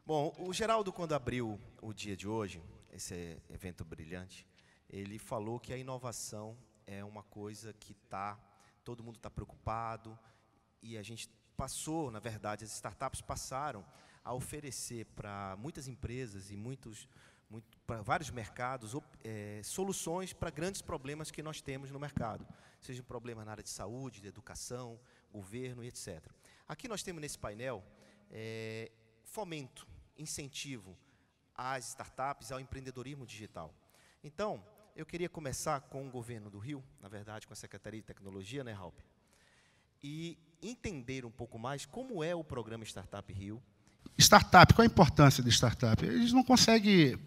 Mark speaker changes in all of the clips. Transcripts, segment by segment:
Speaker 1: Bom, o Geraldo, quando abriu o dia de hoje, esse evento brilhante, ele falou que a inovação é uma coisa que todo mundo está preocupado, e a gente passou, na verdade, as startups passaram a oferecer para muitas empresas e para vários mercados soluções para grandes problemas que nós temos no mercado, seja um problema na área de saúde, de educação, governo e etc. Aqui nós temos nesse painel fomento, incentivo às startups, ao empreendedorismo digital. Então, eu queria começar com o governo do Rio, na verdade, com a Secretaria de Tecnologia, né, Raup? E entender um pouco mais como é o programa Startup Rio.
Speaker 2: Startup, qual a importância de startup? Eles não conseguem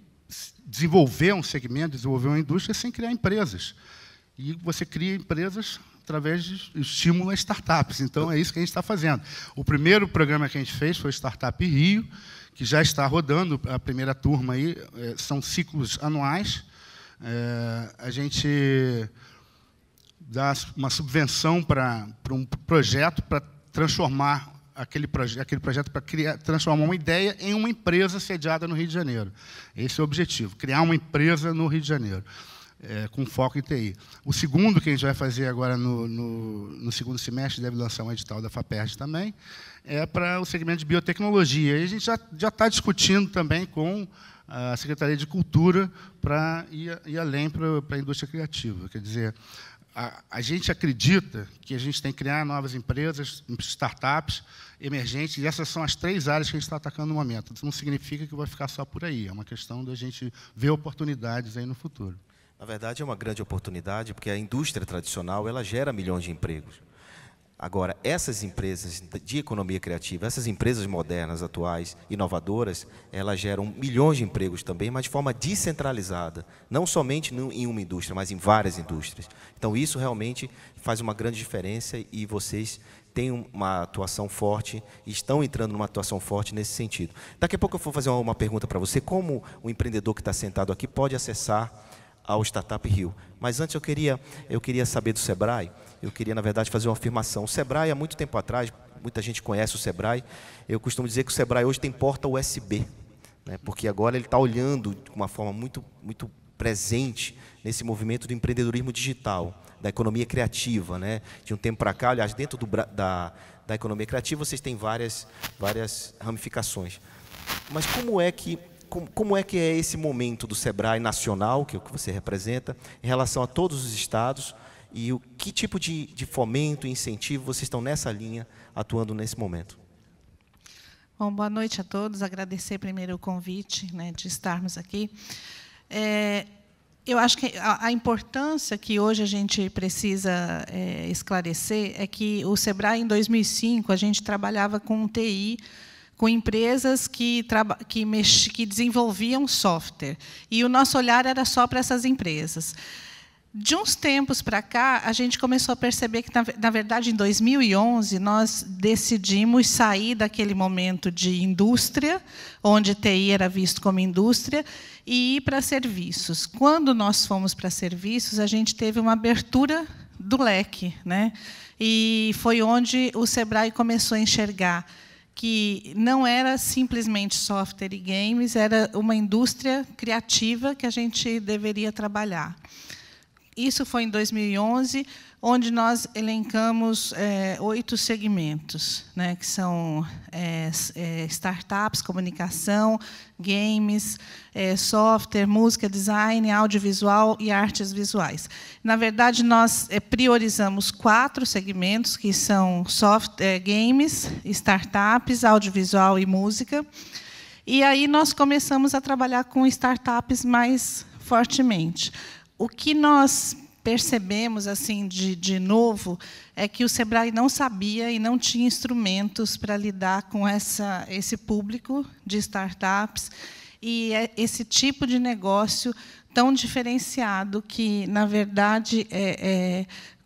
Speaker 2: desenvolver um segmento, desenvolver uma indústria sem criar empresas. E você cria empresas através de estímulo a startups. Então, é isso que a gente está fazendo. O primeiro programa que a gente fez foi o Startup Rio, que já está rodando a primeira turma aí, são ciclos anuais. A gente dá uma subvenção para um projeto para transformar aquele projeto para transformar uma ideia em uma empresa sediada no Rio de Janeiro. Esse é o objetivo, criar uma empresa no Rio de Janeiro, com foco em TI. O segundo que a gente vai fazer agora no segundo semestre, deve lançar um edital da FAPERJ também, é para o segmento de biotecnologia. E a gente já está discutindo também com a Secretaria de Cultura para ir além para a indústria criativa. Quer dizer, a gente acredita que a gente tem que criar novas empresas, startups emergentes, e essas são as 3 áreas que a gente está atacando no momento. Isso não significa que vai ficar só por aí, é uma questão da gente ver oportunidades aí no futuro.
Speaker 1: Na verdade, é uma grande oportunidade, porque a indústria tradicional ela gera milhões de empregos. Agora, essas empresas de economia criativa, essas empresas modernas, atuais, inovadoras, elas geram milhões de empregos também, mas de forma descentralizada. Não somente em uma indústria, mas em várias indústrias. Então, isso realmente faz uma grande diferença e vocês têm uma atuação forte e estão entrando numa atuação forte nesse sentido. Daqui a pouco eu vou fazer uma pergunta para você, como o empreendedor que está sentado aqui pode acessar ao Startup Rio. Mas antes eu queria saber do Sebrae, eu queria, na verdade, fazer uma afirmação. O Sebrae, há muito tempo atrás, muita gente conhece o Sebrae, eu costumo dizer que o Sebrae hoje tem porta USB, né, porque agora ele está olhando de uma forma muito presente nesse movimento do empreendedorismo digital, da economia criativa. Né? De um tempo para cá, aliás, dentro da economia criativa, vocês têm várias ramificações. Mas como é que é esse momento do Sebrae nacional, que é o que você representa, em relação a todos os estados, e que tipo de fomento e incentivo vocês estão nessa linha, atuando nesse momento?
Speaker 3: Bom, boa noite a todos. Agradecer primeiro o convite, né, de estarmos aqui. Eu acho que a importância que hoje a gente precisa esclarecer é que o Sebrae, em 2005, a gente trabalhava com TI, com empresas que desenvolviam software. E o nosso olhar era só para essas empresas. De uns tempos para cá, a gente começou a perceber que, na verdade, em 2011, nós decidimos sair daquele momento de indústria, onde TI era visto como indústria, e ir para serviços. Quando nós fomos para serviços, a gente teve uma abertura do leque, né? E foi onde o Sebrae começou a enxergar que não era simplesmente software e games, era uma indústria criativa que a gente deveria trabalhar. Isso foi em 2011, onde nós elencamos 8 segmentos, né, que são startups, comunicação, games, software, música, design, audiovisual e artes visuais. Na verdade, nós priorizamos 4 segmentos, que são software, games, startups, audiovisual e música. E aí nós começamos a trabalhar com startups mais fortemente. O que nós percebemos assim de novo é que o Sebrae não sabia e não tinha instrumentos para lidar com esse público de startups e esse tipo de negócio tão diferenciado que, na verdade,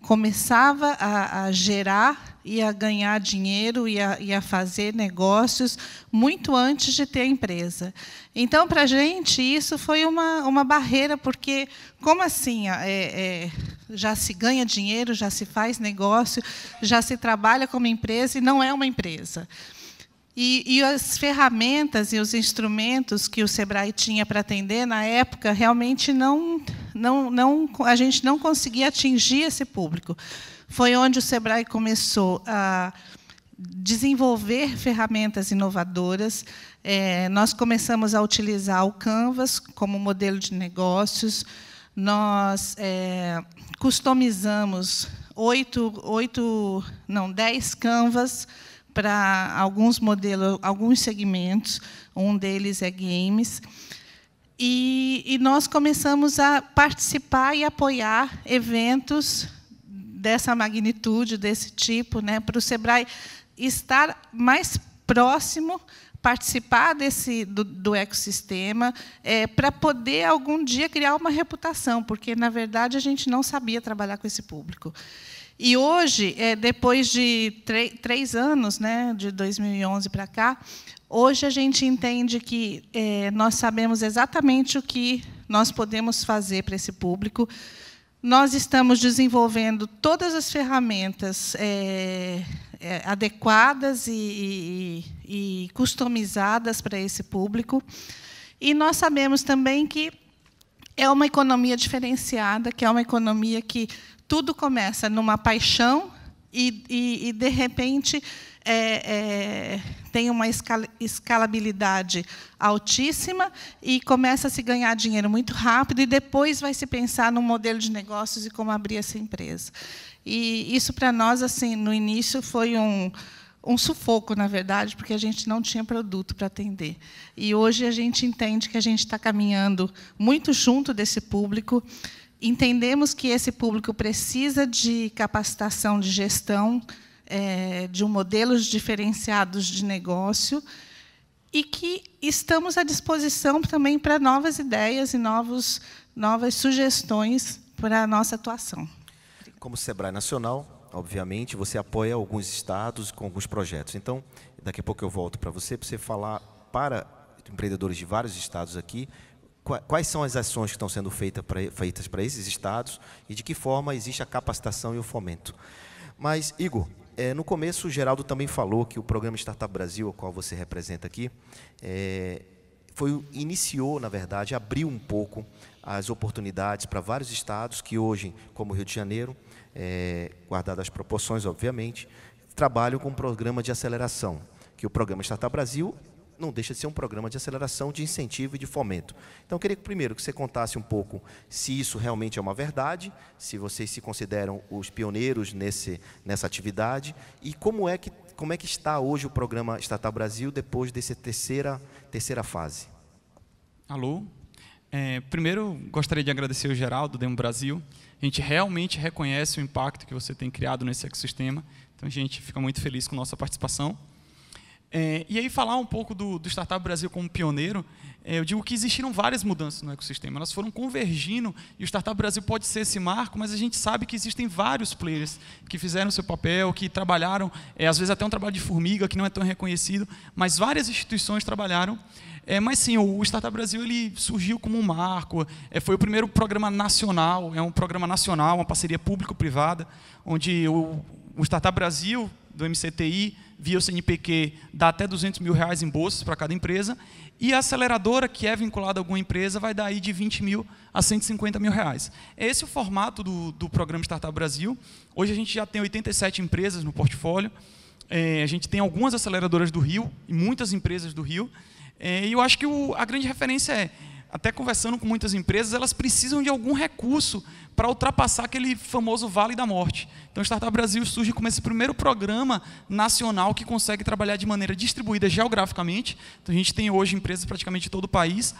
Speaker 3: começava a gerar e a ganhar dinheiro e a fazer negócios muito antes de ter a empresa. Então, para a gente, isso foi uma barreira, porque, como assim? Já se ganha dinheiro, já se faz negócio, já se trabalha como empresa e não é uma empresa. E as ferramentas e os instrumentos que o SEBRAE tinha para atender, na época, realmente a gente não conseguia atingir esse público. Foi onde o SEBRAE começou a desenvolver ferramentas inovadoras. Nós começamos a utilizar o Canvas como modelo de negócios. Nós customizamos 10 Canvas para alguns modelos, alguns segmentos. Um deles é games. E nós começamos a participar e apoiar eventos dessa magnitude, desse tipo, né, para o SEBRAE estar mais próximo, participar do ecossistema, para poder, algum dia, criar uma reputação, porque, na verdade, a gente não sabia trabalhar com esse público. E hoje, depois de 3 anos, né, de 2011 para cá, hoje a gente entende que nós sabemos exatamente o que nós podemos fazer para esse público. Nós estamos desenvolvendo todas as ferramentas adequadas e customizadas para esse público. E nós sabemos também que é uma economia diferenciada, que é uma economia que tudo começa numa paixão e de repente, tem uma escalabilidade altíssima e começa a se ganhar dinheiro muito rápido, e depois vai se pensar no modelo de negócios e como abrir essa empresa. E isso, para nós, assim, no início, foi um sufoco, na verdade, porque a gente não tinha produto para atender. E hoje a gente entende que a gente está caminhando muito junto desse público. Entendemos que esse público precisa de capacitação de gestão, de modelos diferenciados de negócio, e que estamos à disposição também para novas ideias e novas sugestões para a nossa atuação.
Speaker 1: Como SEBRAE Nacional, obviamente, você apoia alguns estados com alguns projetos. Então, daqui a pouco eu volto para você falar para empreendedores de vários estados aqui, quais são as ações que estão sendo feitas para esses estados e de que forma existe a capacitação e o fomento. Mas, Igor, no começo, o Geraldo também falou que o programa Startup Brasil, ao qual você representa aqui, iniciou, na verdade, abriu um pouco as oportunidades para vários estados que hoje, como o Rio de Janeiro, guardadas as proporções, obviamente, trabalham com um programa de aceleração, que o programa Startup Brasil não deixa de ser um programa de aceleração, de incentivo e de fomento. Então, eu queria primeiro que você contasse um pouco se isso realmente é uma verdade, se vocês se consideram os pioneiros nessa atividade, e como é que está hoje o programa Startup Brasil depois dessa terceira fase.
Speaker 4: Alô? Primeiro, gostaria de agradecer ao Geraldo, do Demo Brasil. A gente realmente reconhece o impacto que você tem criado nesse ecossistema, então a gente fica muito feliz com a nossa participação. E aí, falar um pouco do Startup Brasil como pioneiro, eu digo que existiram várias mudanças no ecossistema, elas foram convergindo, e o Startup Brasil pode ser esse marco, mas a gente sabe que existem vários players que fizeram seu papel, que trabalharam, às vezes até um trabalho de formiga, que não é tão reconhecido, mas várias instituições trabalharam. Mas sim, o Startup Brasil ele surgiu como um marco, foi o primeiro programa nacional, um programa nacional, uma parceria público-privada, onde o Startup Brasil, do MCTI, via o CNPq, dá até R$200 mil em bolsas para cada empresa, e a aceleradora, que é vinculada a alguma empresa, vai dar aí de R$20 mil a R$150 mil. Esse é o formato do programa Startup Brasil. Hoje a gente já tem 87 empresas no portfólio, a gente tem algumas aceleradoras do Rio, e muitas empresas do Rio, e eu acho que a grande referência até conversando com muitas empresas, elas precisam de algum recurso para ultrapassar aquele famoso Vale da Morte. Então, o Startup Brasil surge como esse primeiro programa nacional que consegue trabalhar de maneira distribuída geograficamente. Então, a gente tem hoje empresas praticamente de todo o país,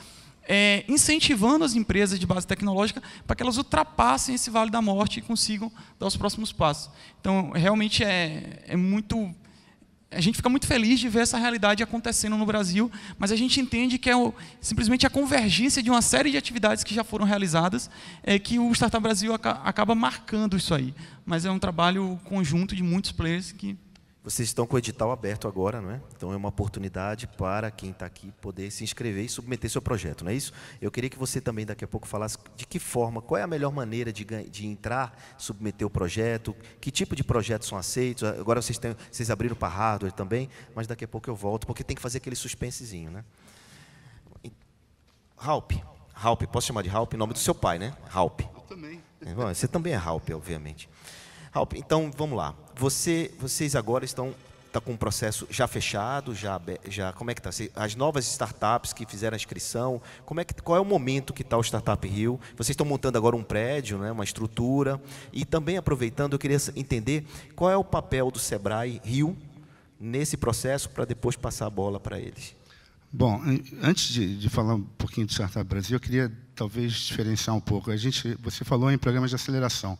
Speaker 4: incentivando as empresas de base tecnológica para que elas ultrapassem esse Vale da Morte e consigam dar os próximos passos. Então, realmente muito... A gente fica muito feliz de ver essa realidade acontecendo no Brasil, mas a gente entende que simplesmente a convergência de uma série de atividades que já foram realizadas, que o Startup Brasil acaba marcando isso aí. Mas é um trabalho conjunto de muitos players que...
Speaker 1: Vocês estão com o edital aberto agora, não é? Então é uma oportunidade para quem está aqui poder se inscrever e submeter seu projeto, não é isso? Eu queria que você também daqui a pouco falasse de que forma, qual é a melhor maneira de entrar, submeter o projeto, que tipo de projetos são aceitos. Agora vocês abriram para hardware também, mas daqui a pouco eu volto, porque tem que fazer aquele suspensezinho, né? Halp, posso chamar de Halp? Em nome do seu pai, né? Halp.
Speaker 2: Eu também.
Speaker 1: Você também é Halp, obviamente. Halp, então, vamos lá. Vocês agora estão com um processo já fechado, já como é que está? As novas startups que fizeram a inscrição, qual é o momento que está o Startup Rio? Vocês estão montando agora um prédio, né, uma estrutura, e também aproveitando, eu queria entender qual é o papel do Sebrae Rio nesse processo, para depois passar a bola para eles.
Speaker 2: Bom, antes de falar um pouquinho do Startup Brasil, eu queria talvez diferenciar um pouco. Você falou em programas de aceleração.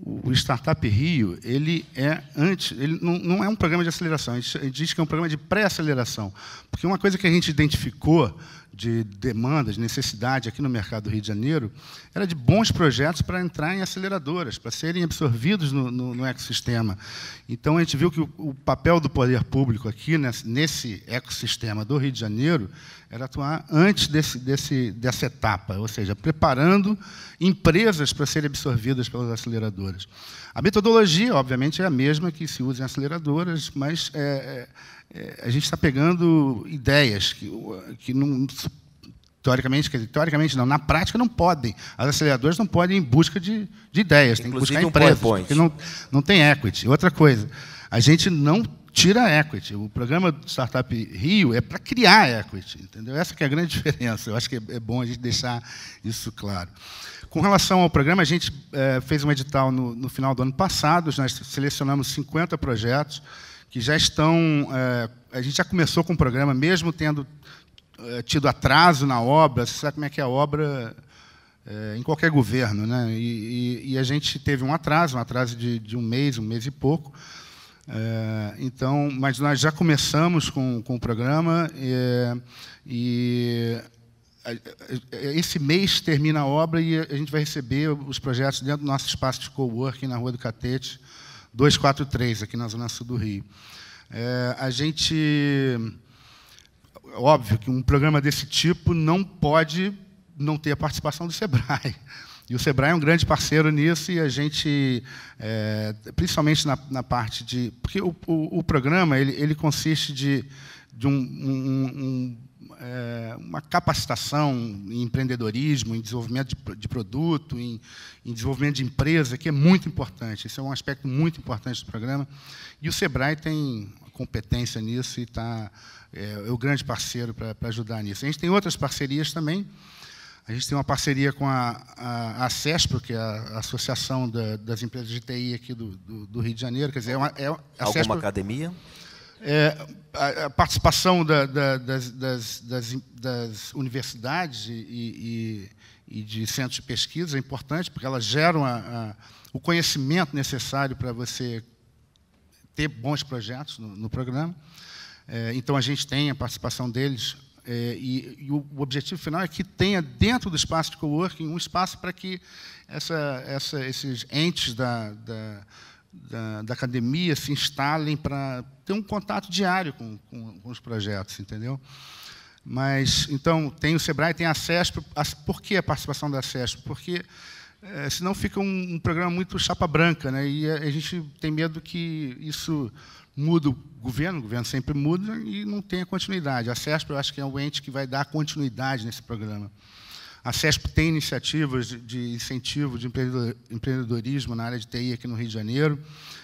Speaker 2: O Startup Rio, ele não é um programa de aceleração, a gente diz que é um programa de pré-aceleração, porque uma coisa que a gente identificou de demandas, de necessidade aqui no mercado do Rio de Janeiro, era de bons projetos para entrar em aceleradoras, para serem absorvidos no ecossistema. Então, a gente viu que o papel do poder público aqui, nesse ecossistema do Rio de Janeiro, era atuar antes dessa etapa, ou seja, preparando empresas para serem absorvidas pelas aceleradoras. A metodologia, obviamente, é a mesma que se usa em aceleradoras, mas a gente está pegando ideias que não, teoricamente não, na prática não podem. As aceleradoras não podem ir em busca de ideias, tem que buscar empresas, porque não tem equity. Outra coisa, a gente não tira equity. O programa do Startup Rio é para criar equity, entendeu? Essa que é a grande diferença. Eu acho que é bom a gente deixar isso claro. Com relação ao programa, a gente fez um edital no final do ano passado, nós selecionamos 50 projetos que já estão... a gente já começou com o programa, mesmo tendo tido atraso na obra. Você sabe como é que é a obra em qualquer governo, né? E a gente teve um atraso de um mês e pouco. Então, mas nós já começamos com o programa e esse mês termina a obra e a gente vai receber os projetos dentro do nosso espaço de coworking na Rua do Catete, 243, aqui na Zona Sul do Rio. Óbvio que um programa desse tipo não pode não ter a participação do Sebrae. E o Sebrae é um grande parceiro nisso, e a gente, principalmente na parte de... Porque o programa ele consiste de uma capacitação em empreendedorismo, em desenvolvimento de produto, em desenvolvimento de empresa, que é muito importante. Esse é um aspecto muito importante do programa. E o Sebrae tem competência nisso e é o grande parceiro para ajudar nisso. A gente tem outras parcerias também. A gente tem uma parceria com a ACESPRO, que é a Associação das Empresas de TI aqui do Rio de Janeiro. Quer dizer,
Speaker 1: alguma academia?
Speaker 2: A participação das universidades e de centros de pesquisa é importante, porque elas geram o conhecimento necessário para você ter bons projetos no programa. Então, a gente tem a participação deles. E o objetivo final é que tenha, dentro do espaço de coworking, um espaço para que esses entes da academia se instalem para ter um contato diário com os projetos, entendeu? Mas, então, tem o Sebrae, tem a CESP. Por que a participação da CESP? Porque, senão, fica um programa muito chapa branca, né? E a gente tem medo que isso muda o governo sempre muda e não tem a continuidade. A CESP, eu acho que é o ente que vai dar continuidade nesse programa. A CESP tem iniciativas de incentivo de empreendedorismo na área de TI aqui no Rio de Janeiro.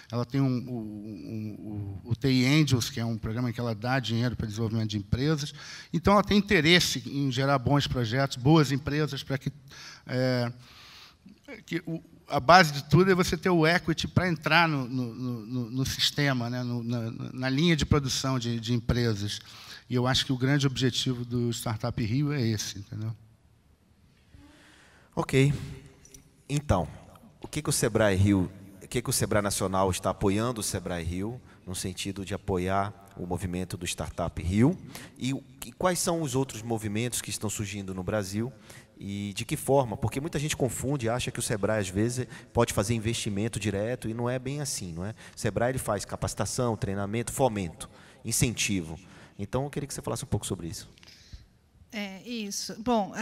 Speaker 2: Ela tem o TI Angels, que é um programa em que ela dá dinheiro para desenvolvimento de empresas. Então, ela tem interesse em gerar bons projetos, boas empresas, para que a base de tudo é você ter o equity para entrar no sistema, né, na linha de produção de empresas. E eu acho que o grande objetivo do Startup Rio é esse, entendeu?
Speaker 1: Ok. Então, o que o Sebrae Rio, o que o Sebrae Nacional está apoiando o Sebrae Rio, no sentido de apoiar o movimento do Startup Rio, e quais são os outros movimentos que estão surgindo no Brasil e de que forma, porque muita gente confunde, acha que o Sebrae às vezes pode fazer investimento direto e não é bem assim, não é? O Sebrae ele faz capacitação, treinamento, fomento, incentivo. Então eu queria que você falasse um pouco sobre isso.
Speaker 3: Isso. Bom,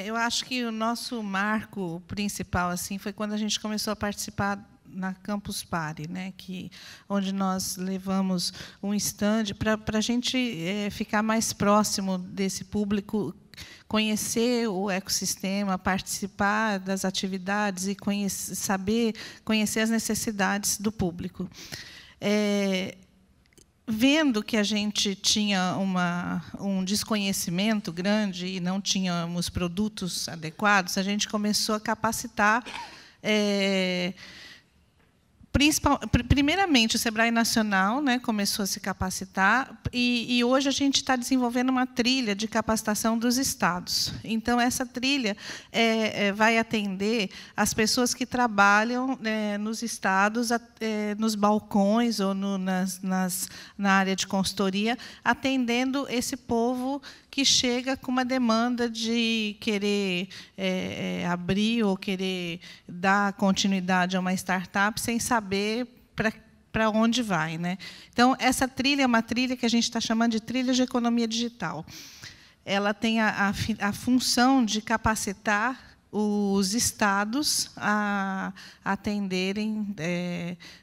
Speaker 3: eu acho que o nosso marco principal assim foi quando a gente começou a participar na Campus Party, né, onde nós levamos um stand para a gente ficar mais próximo desse público, conhecer o ecossistema, participar das atividades e conhecer as necessidades do público. Vendo que a gente tinha um desconhecimento grande e não tínhamos produtos adequados, a gente começou a capacitar. Primeiramente, o Sebrae Nacional, né, começou a se capacitar, e hoje a gente está desenvolvendo uma trilha de capacitação dos estados. Então, essa trilha vai atender as pessoas que trabalham nos estados, nos balcões ou na área de consultoria, atendendo esse povo que chega com uma demanda de querer abrir ou querer dar continuidade a uma startup sem saber para onde vai, né? Então, essa trilha é uma trilha que a gente está chamando de trilha de economia digital. Ela tem a função de capacitar os estados a atenderem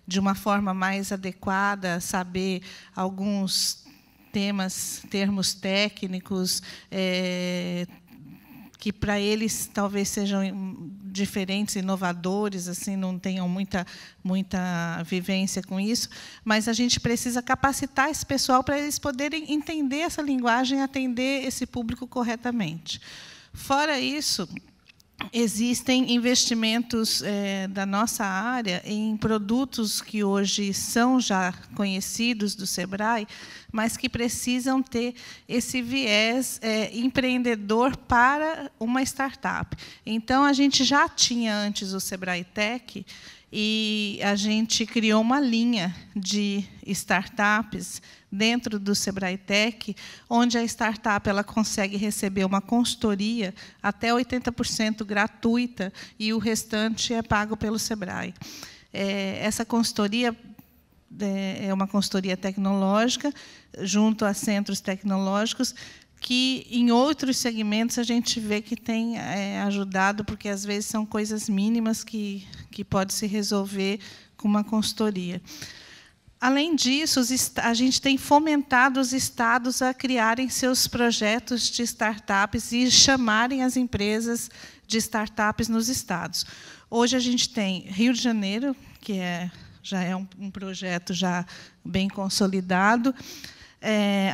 Speaker 3: de uma forma mais adequada, saber alguns termos técnicos que para eles talvez sejam diferentes, inovadores, assim, não tenham muita vivência com isso, mas a gente precisa capacitar esse pessoal para eles poderem entender essa linguagem e atender esse público corretamente. Fora isso, existem investimentos da nossa área em produtos que hoje são já conhecidos do Sebrae, mas que precisam ter esse viés empreendedor para uma startup. Então, a gente já tinha antes o Sebrae Tech, e a gente criou uma linha de startups dentro do Sebrae Tech, onde a startup ela consegue receber uma consultoria até 80% gratuita e o restante é pago pelo Sebrae. Essa consultoria é uma consultoria tecnológica, junto a centros tecnológicos, que, em outros segmentos, a gente vê que tem ajudado, porque, às vezes, são coisas mínimas que pode se resolver com uma consultoria. Além disso, a gente tem fomentado os estados a criarem seus projetos de startups e chamarem as empresas de startups nos estados. Hoje, a gente tem Rio de Janeiro, que já é um projeto já bem consolidado,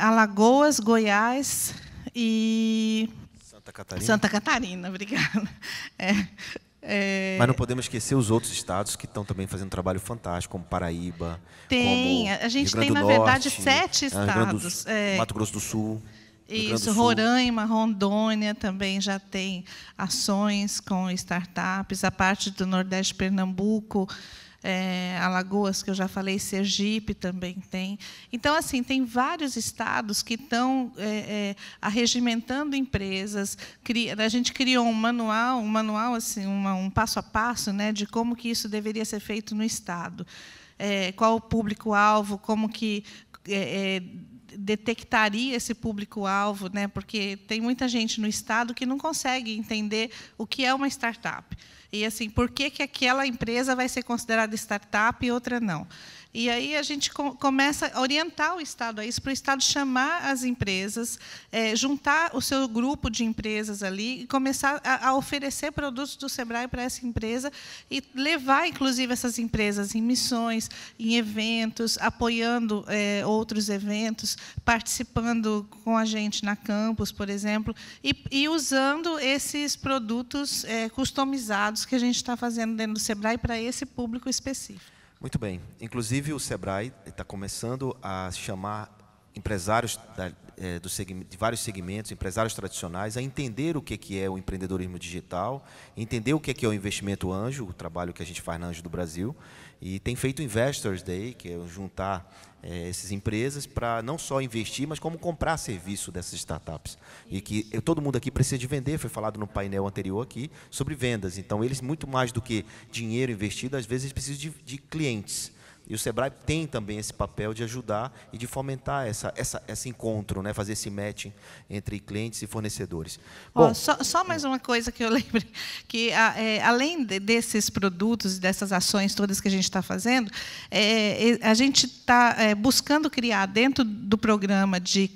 Speaker 3: Alagoas, Goiás e Santa Catarina, obrigada.
Speaker 1: Mas não podemos esquecer os outros estados que estão também fazendo um trabalho fantástico, como Paraíba,
Speaker 3: como
Speaker 1: a
Speaker 3: gente tem, na verdade, 7 estados.
Speaker 1: Mato Grosso do Sul.
Speaker 3: Isso, Roraima, Rondônia também já tem ações com startups, a parte do Nordeste, Pernambuco, Alagoas, que eu já falei, Sergipe também tem. Então, assim, tem vários estados que estão arregimentando empresas. A gente criou um manual assim, um passo a passo, né, de como que isso deveria ser feito no estado. Qual o público-alvo, como que detectaria esse público-alvo, né, porque tem muita gente no estado que não consegue entender o que é uma startup. E, assim, por que aquela empresa vai ser considerada startup e outra não? E aí a gente começa a orientar o Estado a isso, para o Estado chamar as empresas, juntar o seu grupo de empresas ali e começar a oferecer produtos do Sebrae para essa empresa e levar, inclusive, essas empresas em missões, em eventos, apoiando outros eventos, participando com a gente na campus, por exemplo, e usando esses produtos customizados que a gente está fazendo dentro do Sebrae para esse público específico.
Speaker 1: Muito bem. Inclusive, o Sebrae está começando a chamar empresários de vários segmentos, empresários tradicionais, a entender o que é o empreendedorismo digital, entender o que é o investimento anjo, o trabalho que a gente faz na Anjo do Brasil, e tem feito Investors Day, que é juntar essas empresas para não só investir, mas como comprar serviço dessas startups. E que todo mundo aqui precisa de vender, foi falado no painel anterior aqui, sobre vendas. Então, eles, muito mais do que dinheiro investido, às vezes eles precisam de clientes. E o Sebrae tem também esse papel de ajudar e de fomentar esse encontro, né? Fazer esse matching entre clientes e fornecedores. Bom,
Speaker 3: só mais uma coisa que eu lembrei, que além desses produtos, dessas ações todas que a gente está fazendo, a gente está buscando criar, dentro do programa de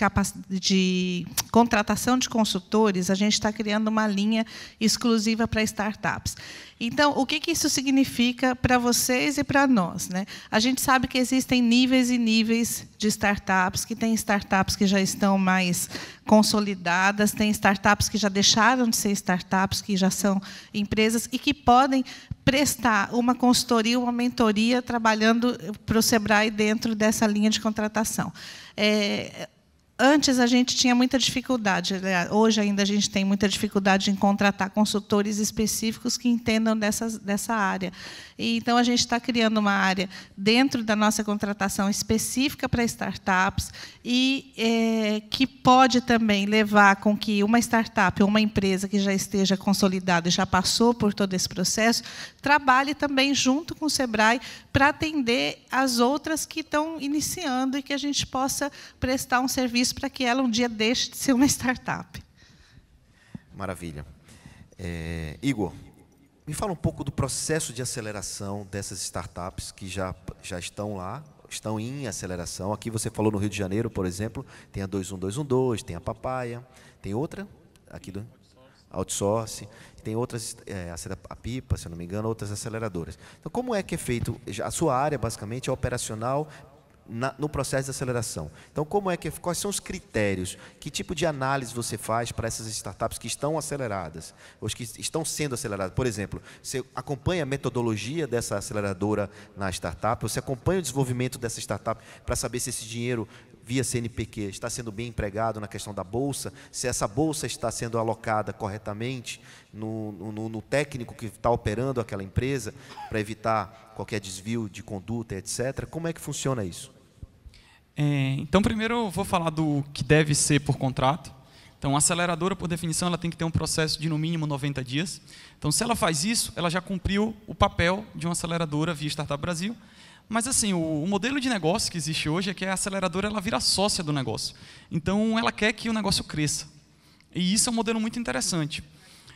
Speaker 3: contratação de consultores, a gente está criando uma linha exclusiva para startups. Então, o que isso significa para vocês e para nós, né? A gente sabe que existem níveis e níveis de startups, que tem startups que já estão mais consolidadas, tem startups que já deixaram de ser startups, que já são empresas e que podem prestar uma consultoria, uma mentoria, trabalhando para o Sebrae dentro dessa linha de contratação. Antes, a gente tinha muita dificuldade, hoje ainda a gente tem muita dificuldade em contratar consultores específicos que entendam dessa área. Então, a gente está criando uma área dentro da nossa contratação específica para startups e que pode também levar com que uma startup ou uma empresa que já esteja consolidada e já passou por todo esse processo, trabalhe também junto com o Sebrae para atender as outras que estão iniciando e que a gente possa prestar um serviço para que ela um dia deixe de ser uma startup.
Speaker 1: Maravilha. Igor, me fala um pouco do processo de aceleração dessas startups que já estão lá, estão em aceleração. Aqui você falou no Rio de Janeiro, por exemplo, tem a 21212, tem a Papaya, tem outra, aqui do Outsource, tem outras, a Pipa, se eu não me engano, outras aceleradoras. Então, como é que é feito? A sua área, basicamente, é operacional no processo de aceleração. Então, quais são os critérios? Que tipo de análise você faz para essas startups que estão aceleradas, ou que estão sendo aceleradas? Por exemplo, você acompanha a metodologia dessa aceleradora na startup, você acompanha o desenvolvimento dessa startup para saber se esse dinheiro via CNPq está sendo bem empregado na questão da bolsa, se essa bolsa está sendo alocada corretamente no técnico que está operando aquela empresa para evitar qualquer desvio de conduta, etc. Como é que funciona isso?
Speaker 4: Então, primeiro eu vou falar do que deve ser por contrato. Então, a aceleradora, por definição, ela tem que ter um processo de, no mínimo, 90 dias. Então, se ela faz isso, ela já cumpriu o papel de uma aceleradora via Startup Brasil. Mas, assim, o modelo de negócio que existe hoje é que a aceleradora ela vira sócia do negócio. Então, ela quer que o negócio cresça. E isso é um modelo muito interessante.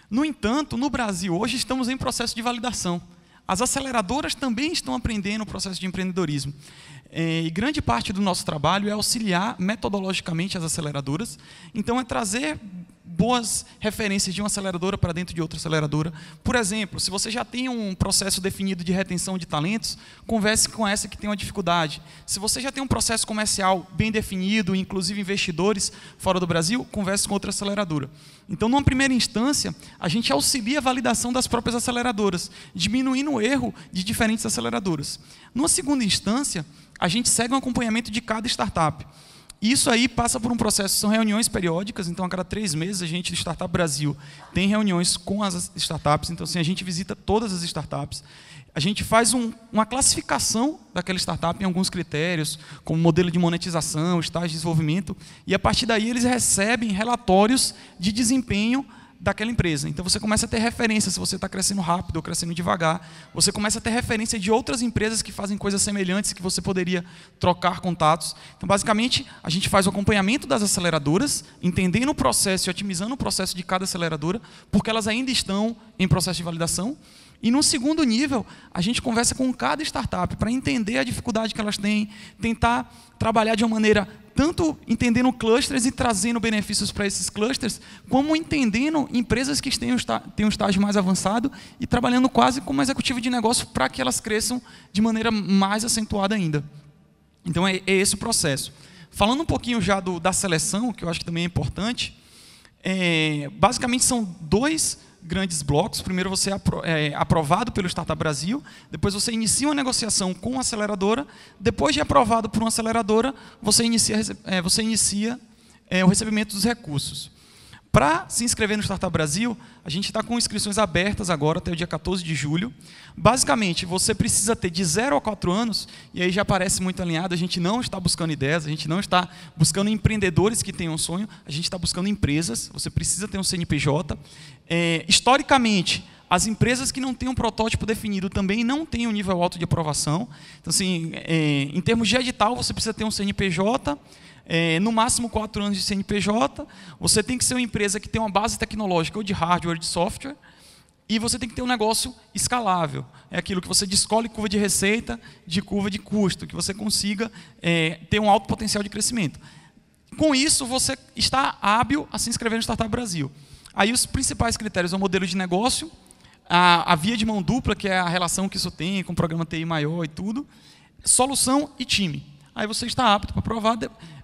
Speaker 4: No entanto, no Brasil, hoje, estamos em processo de validação. As aceleradoras também estão aprendendo o processo de empreendedorismo. E grande parte do nosso trabalho é auxiliar metodologicamente as aceleradoras. Então, é trazer boas referências de uma aceleradora para dentro de outra aceleradora. Por exemplo, se você já tem um processo definido de retenção de talentos, converse com essa que tem uma dificuldade. Se você já tem um processo comercial bem definido, inclusive investidores fora do Brasil, converse com outra aceleradora. Então, numa primeira instância, a gente auxilia a validação das próprias aceleradoras, diminuindo o erro de diferentes aceleradoras. Numa segunda instância, a gente segue um acompanhamento de cada startup. Isso aí passa por um processo, são reuniões periódicas, então a cada 3 meses a gente, do Startup Brasil, tem reuniões com as startups, então assim, a gente visita todas as startups, a gente faz uma classificação daquela startup em alguns critérios, como modelo de monetização, estágio de desenvolvimento, e a partir daí eles recebem relatórios de desempenho daquela empresa. Então, você começa a ter referência, se você está crescendo rápido ou crescendo devagar. Você começa a ter referência de outras empresas que fazem coisas semelhantes que você poderia trocar contatos. Então, basicamente, a gente faz o acompanhamento das aceleradoras, entendendo o processo e otimizando o processo de cada aceleradora, porque elas ainda estão em processo de validação. E, no segundo nível, a gente conversa com cada startup para entender a dificuldade que elas têm, tentar trabalhar de uma maneira tanto entendendo clusters e trazendo benefícios para esses clusters, como entendendo empresas que têm um estágio mais avançado e trabalhando quase como executivo de negócio para que elas cresçam de maneira mais acentuada ainda. Então, é esse o processo. Falando um pouquinho já da seleção, que eu acho que também é importante, basicamente são 2 grandes blocos. Primeiro, você é aprovado pelo Startup Brasil, depois você inicia uma negociação com a aceleradora, depois de aprovado por uma aceleradora, você inicia o recebimento dos recursos. Para se inscrever no Startup Brasil, a gente está com inscrições abertas agora até o dia 14 de julho. Basicamente, você precisa ter de 0 a 4 anos, e aí já parece muito alinhado, a gente não está buscando ideias, a gente não está buscando empreendedores que tenham um sonho, a gente está buscando empresas, você precisa ter um CNPJ. Historicamente, as empresas que não têm um protótipo definido também não têm um nível alto de aprovação. Então, assim, em termos de edital, você precisa ter um CNPJ, no máximo 4 anos de CNPJ, você tem que ser uma empresa que tem uma base tecnológica ou de hardware ou de software, e você tem que ter um negócio escalável. É aquilo que você descolhe curva de receita, de curva de custo, que você consiga ter um alto potencial de crescimento. Com isso, você está hábil a se inscrever no Startup Brasil. Aí os principais critérios são o modelo de negócio, a via de mão dupla, que é a relação que isso tem com o programa TI maior e tudo, solução e time. Aí você está apto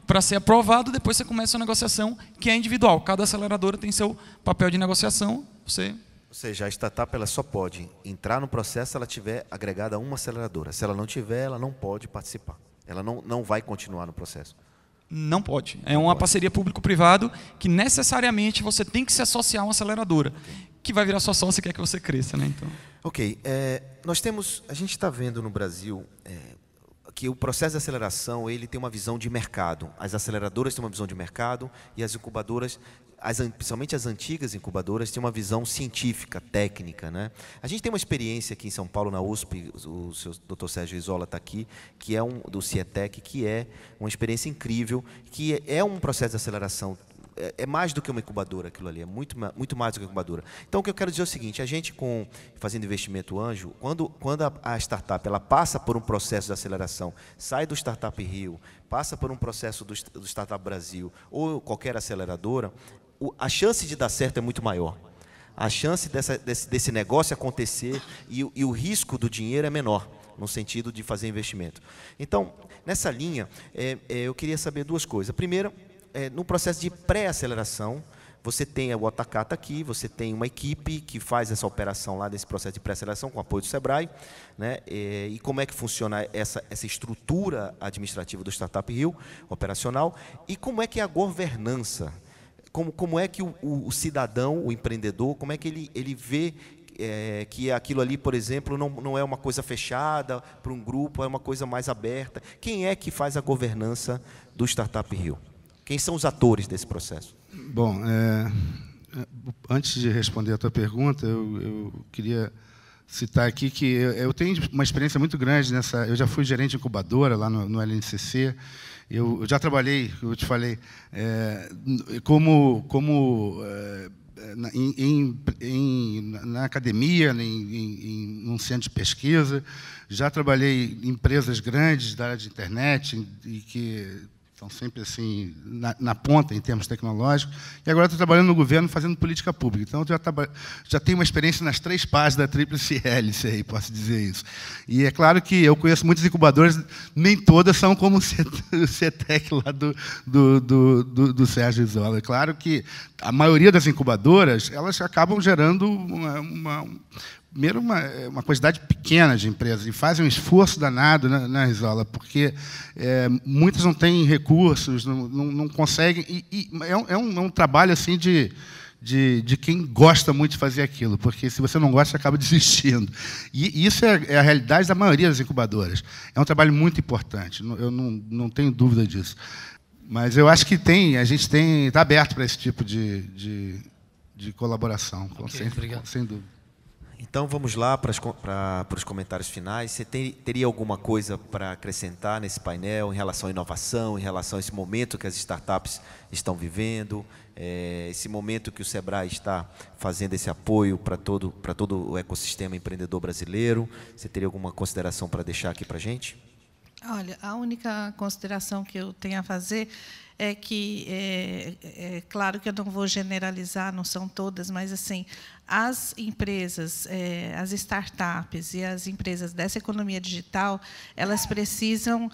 Speaker 4: para ser aprovado, depois você começa a negociação, que é individual. Cada aceleradora tem seu papel de negociação.
Speaker 1: Ou seja, a startup ela só pode entrar no processo se ela tiver agregada a uma aceleradora. Se ela não tiver, ela não pode participar. Ela não vai continuar no processo.
Speaker 4: Não pode. É uma parceria público-privado que necessariamente você tem que se associar a uma aceleradora, que vai virar sua sócia se quer que você cresça, né? Então.
Speaker 1: Ok. A gente está vendo no Brasil que o processo de aceleração ele tem uma visão de mercado. As aceleradoras têm uma visão de mercado e as incubadoras, principalmente as antigas incubadoras, têm uma visão científica, técnica, né? A gente tem uma experiência aqui em São Paulo, na USP, o seu Dr. Sérgio Isola está aqui, que é do CIETEC, que é uma experiência incrível, que é um processo de aceleração. É mais do que uma incubadora aquilo ali, é muito mais do que uma incubadora. Então, o que eu quero dizer é o seguinte, a gente, fazendo investimento anjo, quando a startup ela passa por um processo de aceleração, sai do Startup Rio, passa por um processo do Startup Brasil ou qualquer aceleradora, a chance de dar certo é muito maior. A chance desse negócio acontecer e o risco do dinheiro é menor, no sentido de fazer investimento. Então, nessa linha, eu queria saber duas coisas. Primeiro, no processo de pré-aceleração, você tem o Otacata aqui, você tem uma equipe que faz essa operação lá desse processo de pré-aceleração com apoio do Sebrae, né? E como é que funciona essa estrutura administrativa do Startup Rio, operacional, e como é que é a governança, como é que o cidadão, o empreendedor, como é que ele vê que aquilo ali, por exemplo, não é uma coisa fechada para um grupo, é uma coisa mais aberta. Quem é que faz a governança do Startup Rio? Quem são os atores desse processo?
Speaker 2: Bom, antes de responder a tua pergunta, eu queria citar aqui que eu tenho uma experiência muito grande nessa. Eu já fui gerente de incubadora lá no LNCC. Eu já trabalhei, eu te falei, na academia, num centro de pesquisa. Já trabalhei em empresas grandes da área de internet e que estão sempre assim na ponta em termos tecnológicos, e agora estou trabalhando no governo fazendo política pública. Então, já tenho uma experiência nas 3 partes da tríplice hélice, aí, posso dizer isso. E é claro que eu conheço muitas incubadoras, nem todas são como o CIETEC lá do Sérgio Isola. É claro que a maioria das incubadoras elas acabam gerando primeiro, uma quantidade pequena de empresas, e fazem um esforço danado na Isola, porque muitas não têm recursos, não conseguem, e é um trabalho assim de quem gosta muito de fazer aquilo, porque se você não gosta, você acaba desistindo. E isso é a realidade da maioria das incubadoras. É um trabalho muito importante, eu não tenho dúvida disso. Mas eu acho que a gente está aberto para esse tipo de colaboração, sem dúvida.
Speaker 1: Então, vamos lá para os comentários finais. Você teria alguma coisa para acrescentar nesse painel em relação à inovação, em relação a esse momento que as startups estão vivendo, esse momento que o Sebrae está fazendo esse apoio para todo o ecossistema empreendedor brasileiro? Você teria alguma consideração para deixar aqui para a gente?
Speaker 3: Olha, a única consideração que eu tenho a fazer é que, claro que eu não vou generalizar, não são todas, mas assim, as empresas, as startups e as empresas dessa economia digital, elas precisam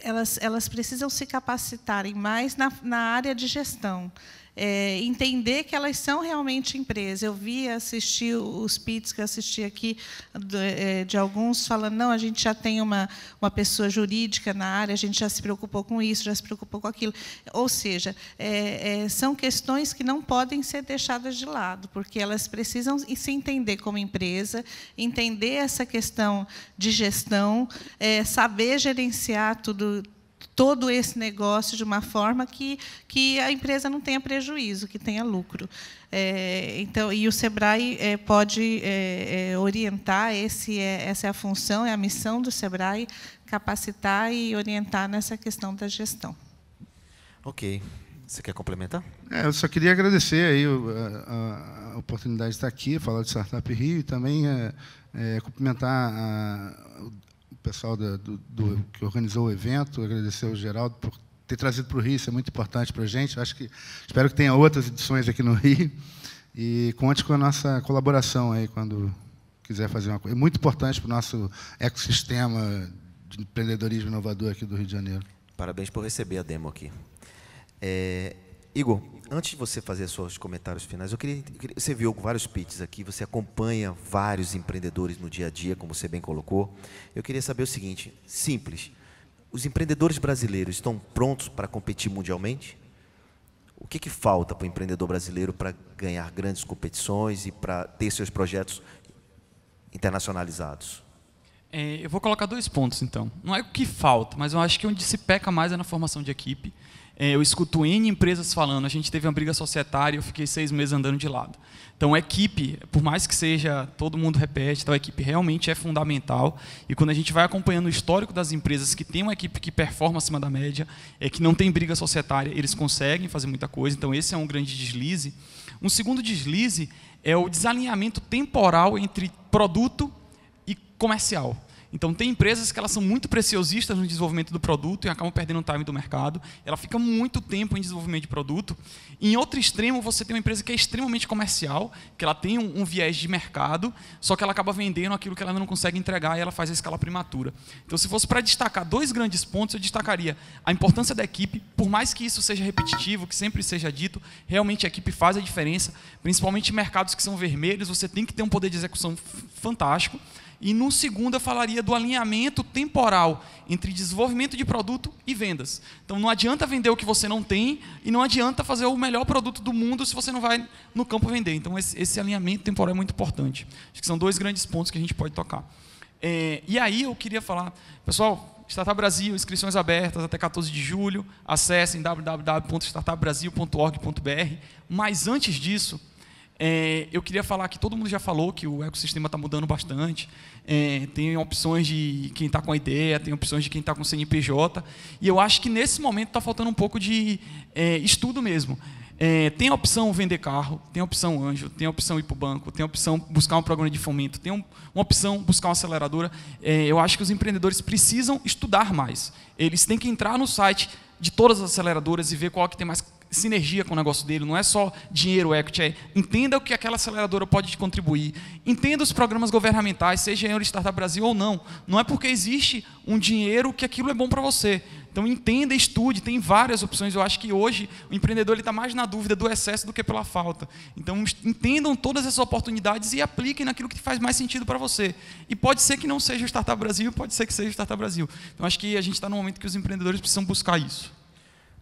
Speaker 3: elas precisam se capacitarem mais na área de gestão. Entender que elas são realmente empresas. Eu assisti os pits que eu assisti aqui, de alguns falando, não, a gente já tem uma pessoa jurídica na área, a gente já se preocupou com isso, já se preocupou com aquilo. Ou seja, são questões que não podem ser deixadas de lado, porque elas precisam se entender como empresa, entender essa questão de gestão, saber gerenciar todo esse negócio de uma forma que a empresa não tenha prejuízo, que tenha lucro. Então, e o SEBRAE pode orientar, essa é a função, é a missão do SEBRAE, capacitar e orientar nessa questão da gestão.
Speaker 1: Ok. Você quer complementar?
Speaker 2: Eu só queria agradecer aí a oportunidade de estar aqui, falar de Startup Rio, e também cumprimentar o pessoal que organizou o evento, agradecer ao Geraldo por ter trazido para o Rio, isso é muito importante para a gente. Espero que tenha outras edições aqui no Rio, e conte com a nossa colaboração aí quando quiser fazer uma coisa. É muito importante para o nosso ecossistema de empreendedorismo inovador aqui do Rio de Janeiro.
Speaker 1: Parabéns por receber a demo aqui. Igor, antes de você fazer seus comentários finais, você viu vários pitches aqui, você acompanha vários empreendedores no dia a dia, como você bem colocou. Eu queria saber o seguinte, simples, os empreendedores brasileiros estão prontos para competir mundialmente? O que falta para o empreendedor brasileiro para ganhar grandes competições e para ter seus projetos internacionalizados?
Speaker 4: Eu vou colocar 2 pontos, então. Não é o que falta, mas eu acho que onde se peca mais é na formação de equipe. Eu escuto N empresas falando, a gente teve uma briga societária e eu fiquei 6 meses andando de lado. Então, a equipe, por mais que seja, todo mundo repete, então, a equipe realmente é fundamental. E quando a gente vai acompanhando o histórico das empresas que tem uma equipe que performa acima da média, que não tem briga societária, eles conseguem fazer muita coisa. Então, esse é um grande deslize. Um segundo deslize é o desalinhamento temporal entre produto e comercial. Então, tem empresas que elas são muito preciosistas no desenvolvimento do produto e acabam perdendo o time do mercado. Ela fica muito tempo em desenvolvimento de produto. Em outro extremo, você tem uma empresa que é extremamente comercial, que ela tem um viés de mercado, só que ela acaba vendendo aquilo que ela não consegue entregar e ela faz a escala prematura. Então, se fosse para destacar 2 grandes pontos, eu destacaria a importância da equipe, por mais que isso seja repetitivo, que sempre seja dito, realmente a equipe faz a diferença, principalmente em mercados que são vermelhos, você tem que ter um poder de execução fantástico. E, no segundo, eu falaria do alinhamento temporal entre desenvolvimento de produto e vendas. Então, não adianta vender o que você não tem e não adianta fazer o melhor produto do mundo se você não vai no campo vender. Então, esse alinhamento temporal é muito importante. Acho que são 2 grandes pontos que a gente pode tocar. E aí, eu queria falar, pessoal, Startup Brasil, inscrições abertas até 14 de julho. Acessem www.startupbrasil.org.br. Mas, antes disso, eu queria falar que todo mundo já falou que o ecossistema está mudando bastante. Tem opções de quem está com a ideia, tem opções de quem está com CNPJ. E eu acho que nesse momento está faltando um pouco de estudo mesmo. Tem a opção vender carro, tem a opção anjo, tem a opção ir para o banco, tem a opção buscar um programa de fomento, tem uma opção buscar uma aceleradora. Eu acho que os empreendedores precisam estudar mais. Eles têm que entrar no site de todas as aceleradoras e ver qual que tem mais sinergia com o negócio dele, não é só dinheiro, equity, entenda o que aquela aceleradora pode te contribuir, entenda os programas governamentais, seja em Startup Brasil ou não, não é porque existe um dinheiro que aquilo é bom para você. Então, entenda, estude, tem várias opções. Eu acho que hoje o empreendedor está mais na dúvida do excesso do que pela falta. Então, entendam todas essas oportunidades e apliquem naquilo que faz mais sentido para você. E pode ser que não seja o Startup Brasil, pode ser que seja o Startup Brasil. Então, acho que a gente está no momento que os empreendedores precisam buscar isso.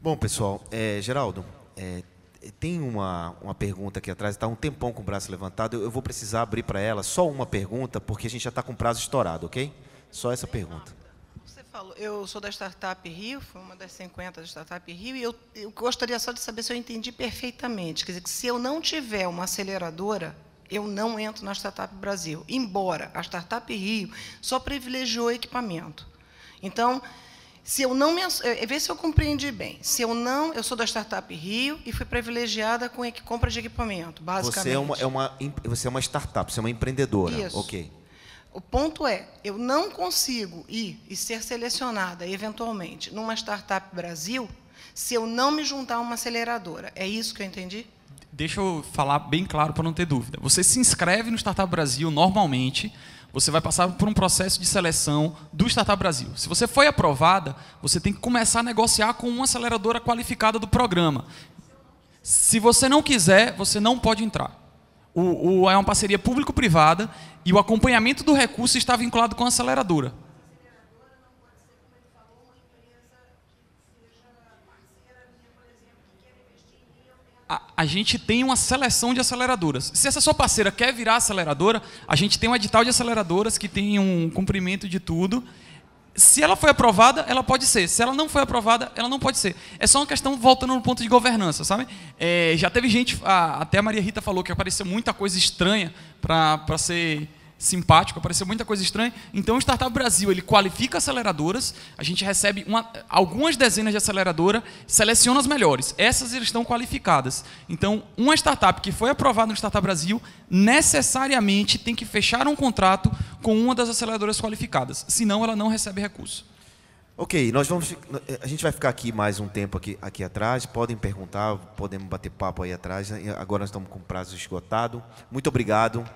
Speaker 1: Bom, pessoal, Geraldo, tem uma pergunta aqui atrás, está um tempão com o braço levantado, eu vou precisar abrir para ela só uma pergunta, porque a gente já está com o prazo estourado, ok? Só essa pergunta.
Speaker 5: Você falou, eu sou da Startup Rio, fui uma das 50 da Startup Rio, e eu gostaria só de saber se eu entendi perfeitamente. Quer dizer, que se eu não tiver uma aceleradora, eu não entro na Startup Brasil, embora a Startup Rio só privilegiou equipamento. Então, se eu não vê se eu compreendi bem. Se eu não, eu sou da Startup Rio e fui privilegiada com compra de equipamento, basicamente.
Speaker 1: Você é uma startup, você é uma empreendedora.
Speaker 5: Isso.
Speaker 1: Ok.
Speaker 5: O ponto é, eu não consigo ir e ser selecionada, eventualmente, numa Startup Brasil, se eu não me juntar a uma aceleradora. É isso que eu entendi?
Speaker 4: Deixa eu falar bem claro para não ter dúvida. Você se inscreve no Startup Brasil normalmente, Você vai passar por um processo de seleção do Startup Brasil. Se você foi aprovada, você tem que começar a negociar com uma aceleradora qualificada do programa. Se você não quiser, você não pode entrar. É uma parceria público-privada e o acompanhamento do recurso está vinculado com a aceleradora. A gente tem uma seleção de aceleradoras. Se essa sua parceira quer virar aceleradora, a gente tem um edital de aceleradoras que tem um cumprimento de tudo. Se ela foi aprovada, ela pode ser. Se ela não foi aprovada, ela não pode ser. É só uma questão voltando no ponto de governança, sabe? Já teve gente, até a Maria Rita falou que apareceu muita coisa estranha para ser simpático, apareceu muita coisa estranha. Então, o Startup Brasil, ele qualifica aceleradoras, a gente recebe algumas dezenas de aceleradoras, seleciona as melhores. Essas estão qualificadas. Então, uma startup que foi aprovada no Startup Brasil, necessariamente tem que fechar um contrato com uma das aceleradoras qualificadas, senão ela não recebe recurso.
Speaker 1: Ok, a gente vai ficar aqui mais um tempo aqui atrás, podem perguntar, podemos bater papo aí atrás. Agora nós estamos com o prazo esgotado. Muito obrigado.